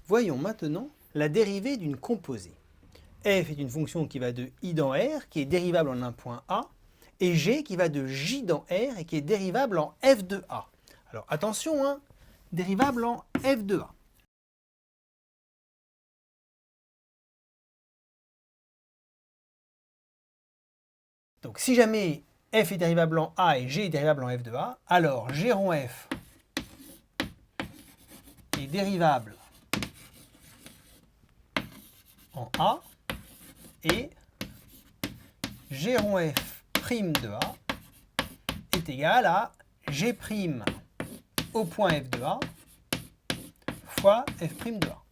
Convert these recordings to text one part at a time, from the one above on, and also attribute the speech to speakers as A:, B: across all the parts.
A: Voyons maintenant la dérivée d'une composée. F est une fonction qui va de I dans R, qui est dérivable en un point A, et G qui va de J dans R et qui est dérivable en F de A. Alors attention, hein, dérivable en F de A. Donc si jamais F est dérivable en A et G est dérivable en F de A, alors G rond F est dérivable en A et G rond F' de A est égal à G' au point F de A fois F' de A.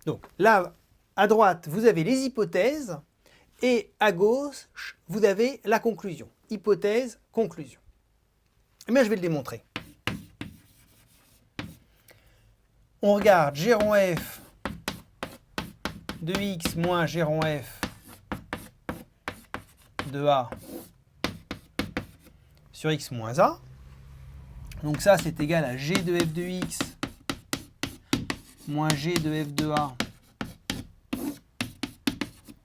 A: Donc là, à droite, vous avez les hypothèses et à gauche, vous avez la conclusion. Hypothèse, conclusion. Eh bien, je vais le démontrer. On regarde G rond F de X moins G rond F de A sur X moins A. Donc ça, c'est égal à G de F de X moins G de F de A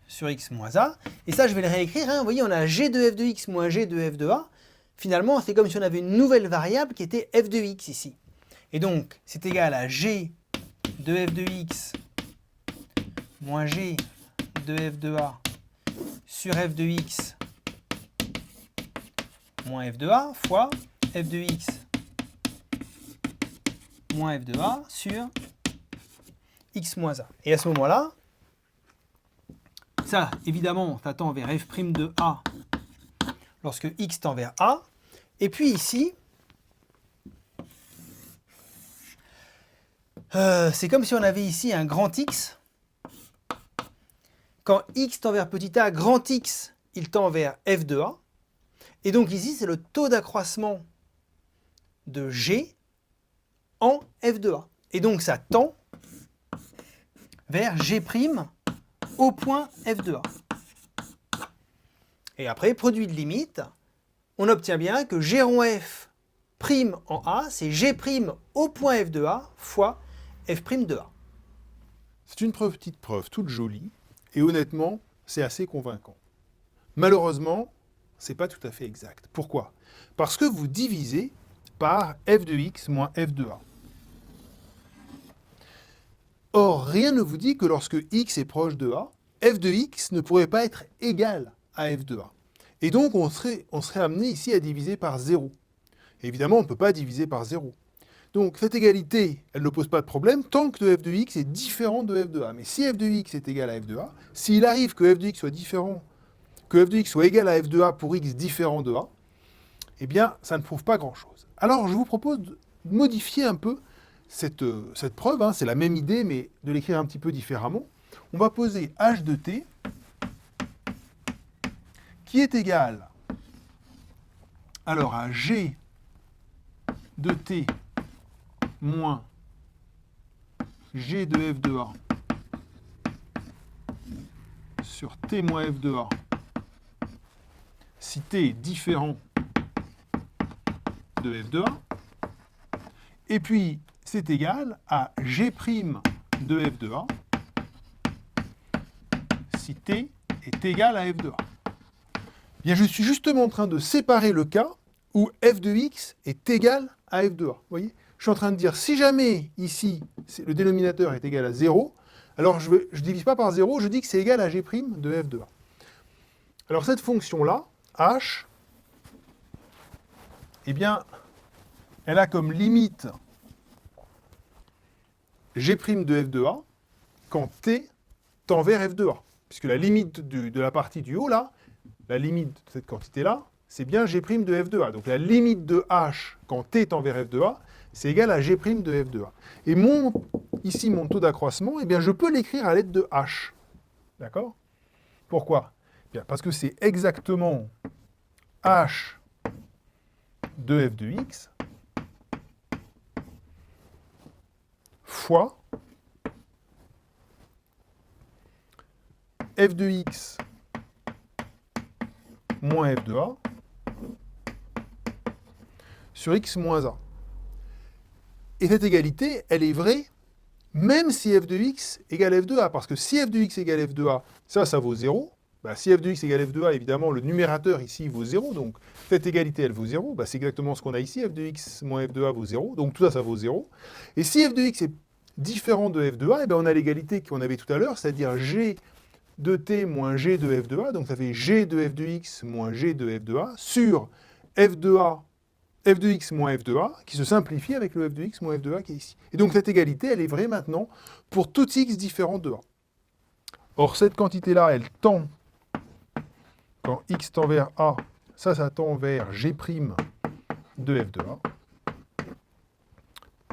A: sur X moins A. Et ça, je vais le réécrire. Hein. Vous voyez, on a G de F de X moins G de F de A. Finalement, c'est comme si on avait une nouvelle variable qui était F de X ici. Et donc, c'est égal à G de F de X moins G de F de A sur F de X moins F de A fois F de X moins F de A sur X moins A. Et à ce moment-là, ça, évidemment, ça tend vers F' de A lorsque X tend vers A. Et puis ici, c'est comme si on avait ici un grand X. Quand X tend vers petit a, grand X, il tend vers F de A. Et donc ici, c'est le taux d'accroissement de G en F de A. Et donc ça tend vers G' au point F de A. Et après, produit de limite, on obtient bien que G rond F' en A, c'est G' au point F de A fois F' de A.
B: C'est une petite preuve toute jolie, et honnêtement, c'est assez convaincant. Malheureusement, c'est pas tout à fait exact. Pourquoi? Parce que vous divisez par f de x moins f de a. Or, rien ne vous dit que lorsque x est proche de a, f de x ne pourrait pas être égal à f de a. Et donc, on serait amené ici à diviser par 0. Et évidemment, on ne peut pas diviser par 0. Donc, cette égalité, elle ne pose pas de problème tant que f de x est différent de f de a. Mais si f de x est égal à f de a, s'il arrive que f de x soit différent, que f de x soit égal à f de a pour x différent de a, eh bien, ça ne prouve pas grand-chose. Alors, je vous propose de modifier un peu cette preuve. Hein. C'est la même idée, mais de l'écrire un petit peu différemment. On va poser h de t qui est égal alors à g de t moins g de f de a sur t moins f de a si t est différent de f de a. Et puis, c'est égal à g' de f de a si t est égal à f de a. Bien, je suis justement en train de séparer le cas où f de x est égal à f de a. Vous voyez? Je suis en train de dire, si jamais, ici, le dénominateur est égal à 0, alors je ne divise pas par 0, je dis que c'est égal à g' de f de a. Alors cette fonction-là, h, eh bien, elle a comme limite g' de f de a quand t tend vers f de a. Puisque la limite de la partie du haut, là, la limite de cette quantité-là, c'est bien g' de f de a. Donc la limite de h quand t tend vers f de a, c'est égal à g' de f de a. Et ici, mon taux d'accroissement, eh bien, je peux l'écrire à l'aide de h. D'accord? Pourquoi? Bien, parce que c'est exactement h de f de x fois f de x moins f de a sur x moins a. Et cette égalité, elle est vraie même si f de x égale f de a. Parce que si f de x égale f de a, ça vaut 0. Bah, si f de x égale f de a, évidemment, le numérateur ici vaut 0. Donc cette égalité, elle vaut 0. Bah, c'est exactement ce qu'on a ici. F de x moins f de a vaut 0. Donc tout ça, ça vaut 0. Et si f de x est différent de f de a, eh ben, on a l'égalité qu'on avait tout à l'heure, c'est-à-dire g de t moins g de f de a. Donc ça fait g de f de x moins g de f de a sur f de a, f de x moins f de a, qui se simplifie avec le f de x moins f de a qui est ici. Et donc cette égalité, elle est vraie maintenant pour tout x différent de a. Or, cette quantité-là, elle tend, quand x tend vers a, ça tend vers g' de f de a.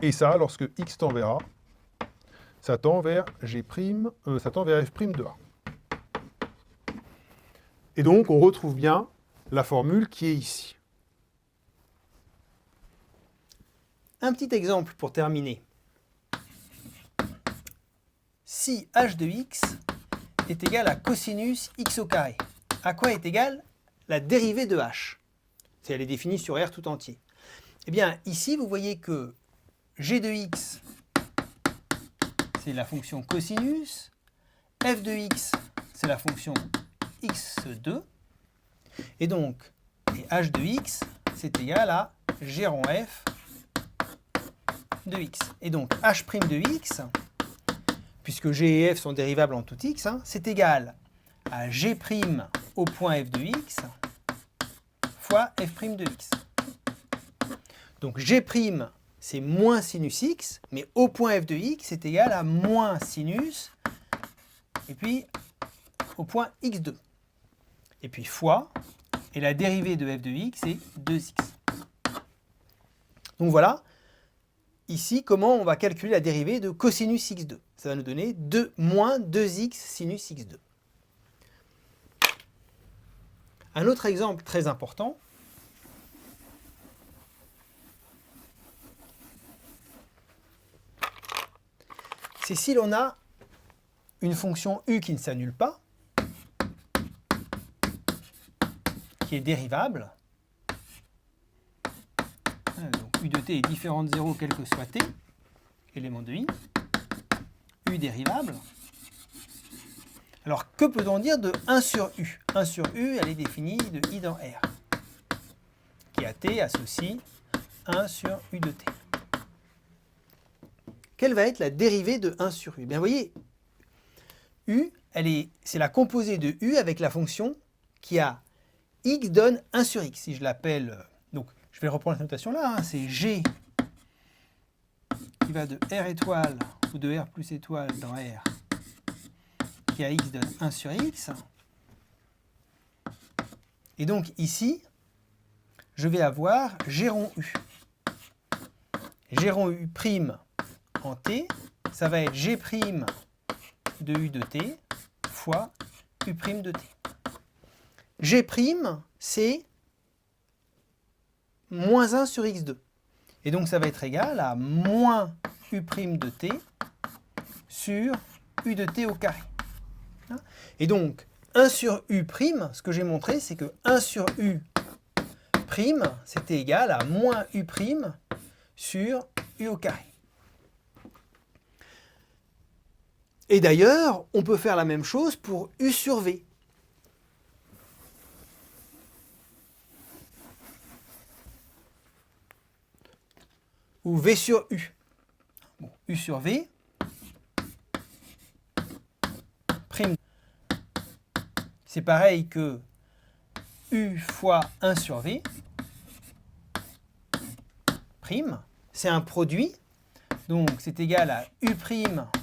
B: Et ça, lorsque x tend vers a, ça tend vers ça tend vers f' de a. Et donc, on retrouve bien la formule qui est ici.
A: Un petit exemple pour terminer. Si h de x est égal à cosinus x au carré, à quoi est égale la dérivée de h? Si elle est définie sur R tout entier. Eh bien, ici, vous voyez que g de x, c'est la fonction cosinus, f de x, c'est la fonction x2, et donc, h de x, c'est égal à g rond f de x. Et donc, h' de x, puisque g et f sont dérivables en tout x, c'est égal à g' au point f de x fois f' de x. Donc g', c'est moins sinus x, mais au point f de x, c'est égal à moins sinus, et puis au point x2. Et puis fois, et la dérivée de f de x, c'est 2x. Donc voilà, ici, comment on va calculer la dérivée de cosinus x2. Ça va nous donner moins 2x sinus x2. Un autre exemple très important, c'est si l'on a une fonction u qui ne s'annule pas, qui est dérivable. Donc u de t est différent de 0 quel que soit t, élément de i, u dérivable. Alors que peut-on dire de 1 sur u? 1 sur u, elle est définie de i dans R, qui à t associe 1 sur u de t. Quelle va être la dérivée de 1 sur u? Eh bien, vous voyez, u, c'est la composée de u avec la fonction qui a x donne 1 sur x. Si je l'appelle, donc je vais reprendre cette notation-là, c'est g qui va de r étoile ou de r plus étoile dans R, qui a x donne 1 sur x. Et donc ici, je vais avoir g rond u. G rond u prime en t, ça va être g' de u de t fois u' de t. G', c'est moins 1 sur x2. Et donc ça va être égal à moins u' de t sur u de t au carré. Et donc 1 sur u', ce que j'ai montré, c'est que 1 sur u', c'était égal à moins u' sur u au carré. Et d'ailleurs, on peut faire la même chose pour u sur v. Ou v sur u. Bon, u sur v, prime. C'est pareil que u fois 1 sur v, prime. C'est un produit, donc c'est égal à u'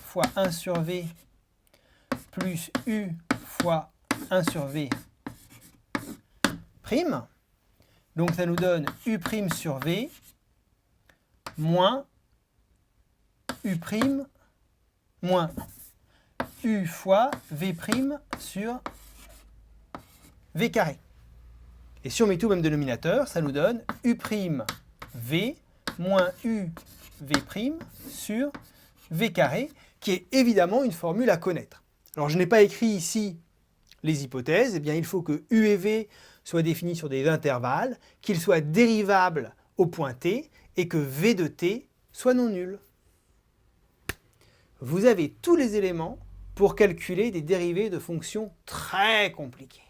A: fois 1 sur v plus u fois 1 sur v prime. Donc ça nous donne u' sur v moins u' moins u fois v' sur v carré. Et si on met tout au même dénominateur, ça nous donne u' v moins u v' sur v carré, qui est évidemment une formule à connaître. Alors je n'ai pas écrit ici les hypothèses, eh bien il faut que u et v soient définis sur des intervalles, qu'ils soient dérivables au point t, et que v de t soit non nul. Vous avez tous les éléments pour calculer des dérivées de fonctions très compliquées.